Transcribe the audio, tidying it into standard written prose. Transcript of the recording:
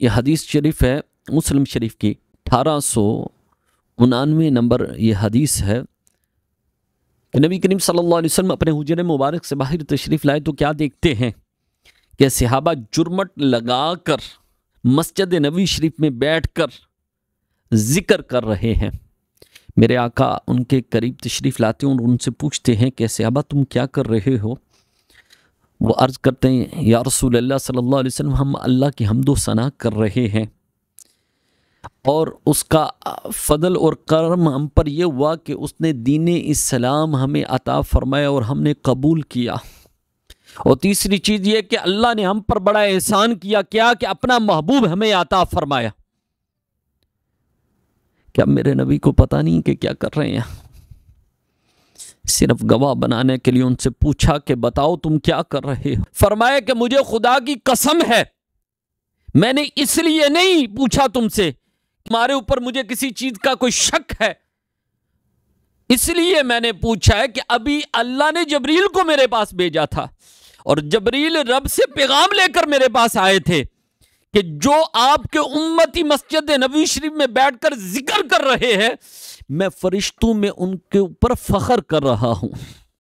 یہ حدیث شریف ہے مسلم شریف کی 1899 نمبر یہ حدیث ہے کہ نبی کریم صلی اللہ علیہ وسلم اپنے حجرے مبارک سے باہر تشریف لائے تو کیا دیکھتے ہیں کہ صحابہ جرمٹ لگا کر مسجد نبوی شریف میں بیٹھ کر ذکر کر رہے ہیں۔ میرے آقا ان کے قریب تشریف لاتے ہیں اور ان سے پوچھتے ہیں کہ صحابہ تم کیا کر رہے ہو؟ وہ عرض کرتے ہیں یا رسول اللہ صلی اللہ علیہ وسلم ہم اللہ کی حمد و ثنا کر رہے ہیں اور اس کا فضل اور کرم ہم پر یہ ہوا کہ اس نے دین اسلام ہمیں عطا فرمایا اور ہم نے قبول کیا، اور تیسری چیز یہ کہ اللہ نے ہم پر بڑا احسان کیا کہ اپنا محبوب ہمیں عطا فرمایا۔ کیا میرے نبی کو پتہ نہیں کہ کیا کر رہے ہیں؟ صرف گواہ بنانے کے لیے ان سے پوچھا کہ بتاؤ تم کیا کر رہے ہو؟ فرمایا کہ مجھے خدا کی قسم ہے میں نے اس لیے نہیں پوچھا تم سے تمہارے اوپر مجھے کسی چیز کا کوئی شک ہے، اس لیے میں نے پوچھا ہے کہ ابھی اللہ نے جبریل کو میرے پاس بھیجا تھا اور جبریل رب سے پیغام لے کر میرے پاس آئے تھے کہ جو آپ کے امتی مسجد نبوی شریف میں بیٹھ کر ذکر کر رہے ہیں میں فرشتوں میں ان کے اوپر فخر کر رہا ہوں۔